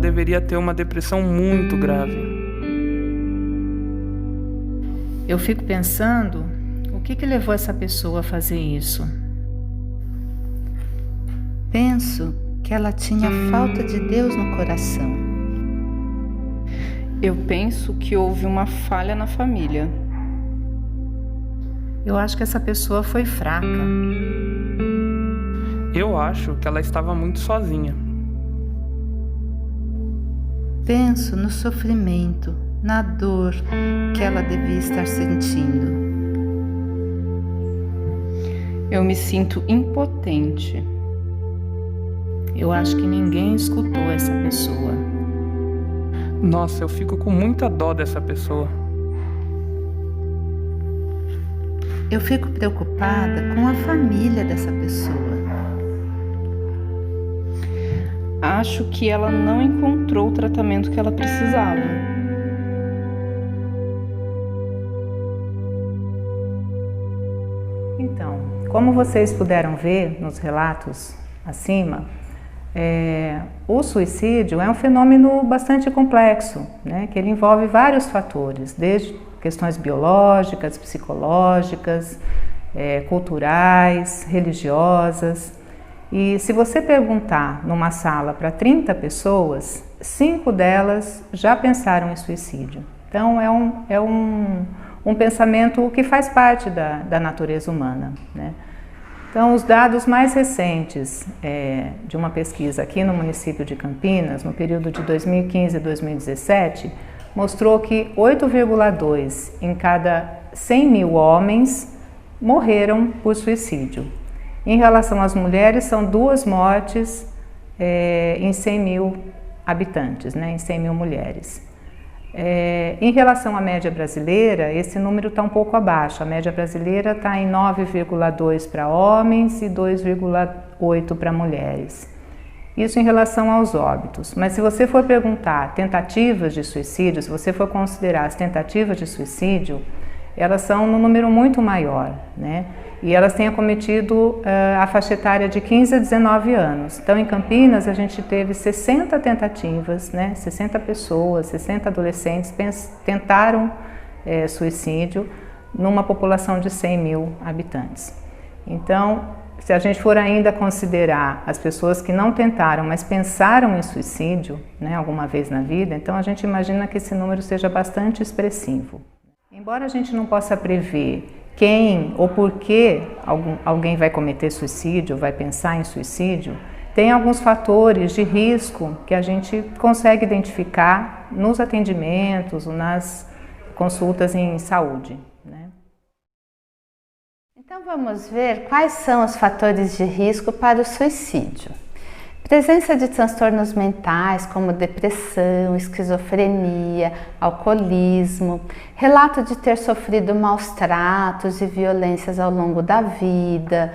deveria ter uma depressão muito grave. Eu fico pensando, o que levou essa pessoa a fazer isso? Penso que ela tinha falta de Deus no coração. Eu penso que houve uma falha na família. Eu acho que essa pessoa foi fraca. Eu acho que ela estava muito sozinha. Penso no sofrimento, na dor que ela devia estar sentindo. Eu me sinto impotente. Eu acho que ninguém escutou essa pessoa. Nossa, eu fico com muita dó dessa pessoa. Eu fico preocupada com a família dessa pessoa. Acho que ela não encontrou o tratamento que ela precisava. Então, como vocês puderam ver nos relatos acima, o suicídio é um fenômeno bastante complexo, né, que ele envolve vários fatores, desde questões biológicas, psicológicas, culturais, religiosas. E se você perguntar numa sala para 30 pessoas, 5 delas já pensaram em suicídio. Então é um pensamento que faz parte da natureza humana, né? Então os dados mais recentes de uma pesquisa aqui no município de Campinas, no período de 2015 e 2017, mostrou que 8,2 em cada 100 mil homens morreram por suicídio. Em relação às mulheres, são 2 mortes em 100 mil habitantes, né, em 100 mil mulheres. Em relação à média brasileira, esse número está um pouco abaixo. A média brasileira está em 9,2 para homens e 2,8 para mulheres. Isso em relação aos óbitos. Mas se você for perguntar tentativas de suicídio, se você for considerar as tentativas de suicídio, elas são num número muito maior, né? E elas têm acometido a faixa etária de 15 a 19 anos. Então, em Campinas, a gente teve 60 tentativas, né? 60 pessoas, 60 adolescentes tentaram suicídio numa população de 100 mil habitantes. Então, se a gente for ainda considerar as pessoas que não tentaram, mas pensaram em suicídio, né, alguma vez na vida, então a gente imagina que esse número seja bastante expressivo. Embora a gente não possa prever quem ou por que alguém vai cometer suicídio, vai pensar em suicídio, tem alguns fatores de risco que a gente consegue identificar nos atendimentos, nas consultas em saúde, né? Então vamos ver quais são os fatores de risco para o suicídio. Presença de transtornos mentais como depressão, esquizofrenia, alcoolismo, relato de ter sofrido maus tratos e violências ao longo da vida,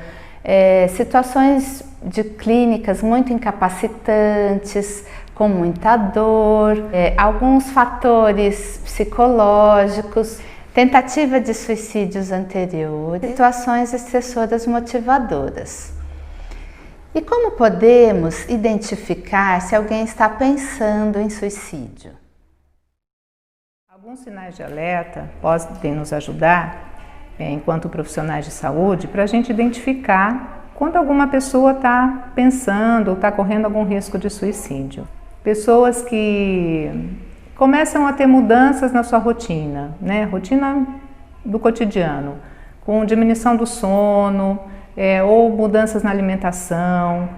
situações de clínicas muito incapacitantes, com muita dor, alguns fatores psicológicos, tentativa de suicídios anteriores, situações estressoras motivadoras. E como podemos identificar se alguém está pensando em suicídio? Alguns sinais de alerta podem nos ajudar, enquanto profissionais de saúde, para a gente identificar quando alguma pessoa está pensando ou está correndo algum risco de suicídio. Pessoas que começam a ter mudanças na sua rotina, né? Rotina do cotidiano, com diminuição do sono, ou mudanças na alimentação,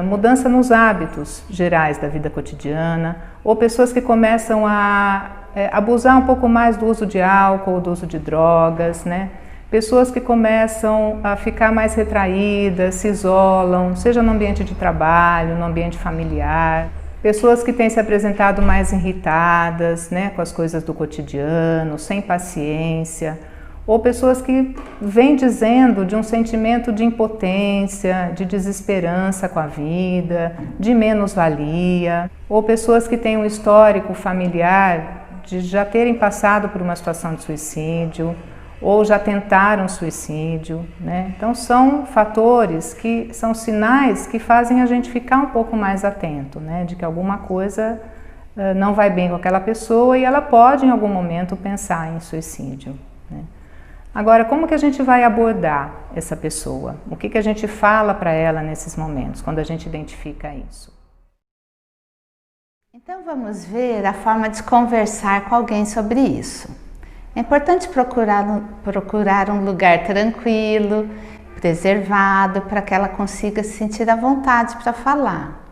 mudança nos hábitos gerais da vida cotidiana, ou pessoas que começam a abusar um pouco mais do uso de álcool, do uso de drogas, né? Pessoas que começam a ficar mais retraídas, se isolam, seja no ambiente de trabalho, no ambiente familiar. Pessoas que têm se apresentado mais irritadas, né, com as coisas do cotidiano, sem paciência. Ou pessoas que vêm dizendo de um sentimento de impotência, de desesperança com a vida, de menos-valia. Ou pessoas que têm um histórico familiar de já terem passado por uma situação de suicídio. ou já tentaram suicídio, né? Então são fatores que são sinais que fazem a gente ficar um pouco mais atento, né? De que alguma coisa não vai bem com aquela pessoa e ela pode em algum momento pensar em suicídio, né? Agora, como que a gente vai abordar essa pessoa? O que que a gente fala para ela nesses momentos, quando a gente identifica isso? Então vamos ver a forma de conversar com alguém sobre isso. É importante procurar um lugar tranquilo, preservado, para que ela consiga se sentir à vontade para falar.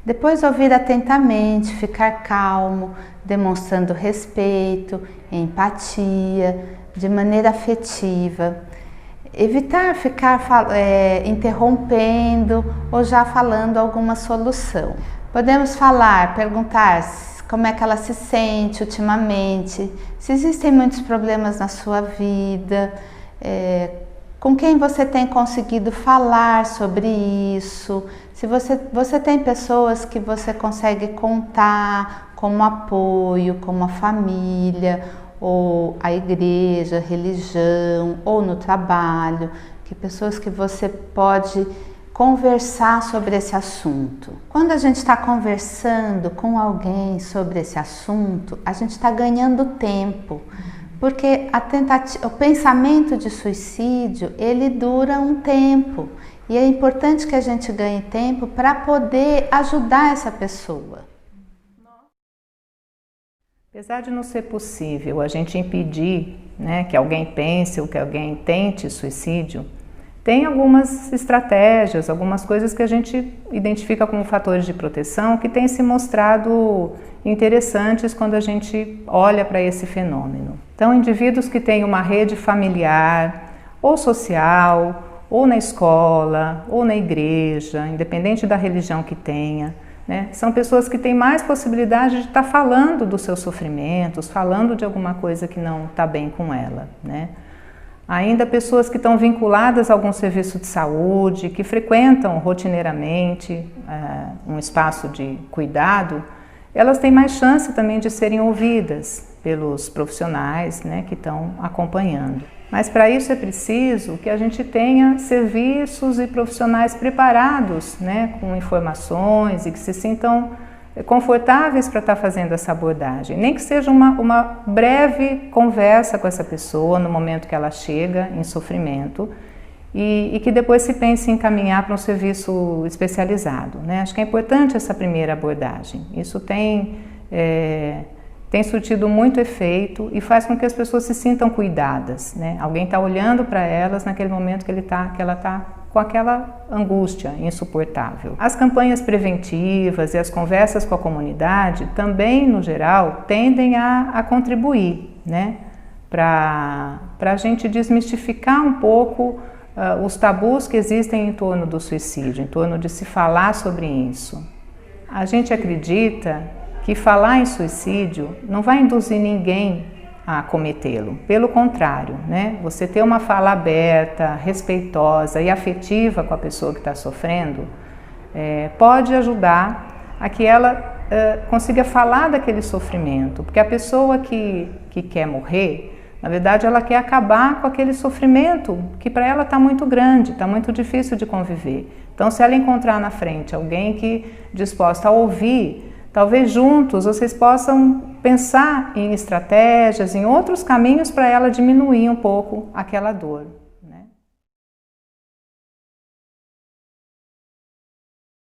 Depois ouvir atentamente, ficar calmo, demonstrando respeito, empatia, de maneira afetiva. Evitar ficar interrompendo ou já falando alguma solução. Podemos perguntar como é que ela se sente ultimamente, se existem muitos problemas na sua vida, com quem você tem conseguido falar sobre isso, se você tem pessoas que você consegue contar como apoio, como a família, ou a igreja, a religião, ou no trabalho, que pessoas que você pode conversar sobre esse assunto. Quando a gente está conversando com alguém sobre esse assunto, a gente está ganhando tempo, porque o pensamento de suicídio, ele dura um tempo, e é importante que a gente ganhe tempo para poder ajudar essa pessoa. Apesar de não ser possível a gente impedir, né, que alguém pense ou que alguém tente suicídio, tem algumas estratégias, algumas coisas que a gente identifica como fatores de proteção que têm se mostrado interessantes quando a gente olha para esse fenômeno. Então, indivíduos que têm uma rede familiar ou social, ou na escola, ou na igreja, independente da religião que tenha, né? São pessoas que têm mais possibilidade de estar falando dos seus sofrimentos, falando de alguma coisa que não está bem com ela, né? Ainda pessoas que estão vinculadas a algum serviço de saúde, que frequentam rotineiramente um espaço de cuidado, elas têm mais chance também de serem ouvidas pelos profissionais, né, que estão acompanhando. Mas para isso é preciso que a gente tenha serviços e profissionais preparados, né, com informações e que se sintam confortáveis para estar fazendo essa abordagem. Nem que seja uma breve conversa com essa pessoa no momento que ela chega em sofrimento e que depois se pense em encaminhar para um serviço especializado, né? Acho que é importante essa primeira abordagem. Isso tem surtido muito efeito e faz com que as pessoas se sintam cuidadas, né? Alguém está olhando para elas naquele momento que ela está com aquela angústia insuportável. As campanhas preventivas e as conversas com a comunidade também, no geral, tendem a contribuir, né? Para a gente desmistificar um pouco os tabus que existem em torno do suicídio, em torno de se falar sobre isso. A gente acredita que falar em suicídio não vai induzir ninguém a cometê-lo. Pelo contrário, né? Você ter uma fala aberta, respeitosa e afetiva com a pessoa que está sofrendo pode ajudar a que ela consiga falar daquele sofrimento, porque a pessoa que quer morrer, na verdade, ela quer acabar com aquele sofrimento que para ela está muito grande, está muito difícil de conviver. Então, se ela encontrar na frente alguém que disposta a ouvir, talvez juntos vocês possam pensar em estratégias, em outros caminhos para ela diminuir um pouco aquela dor.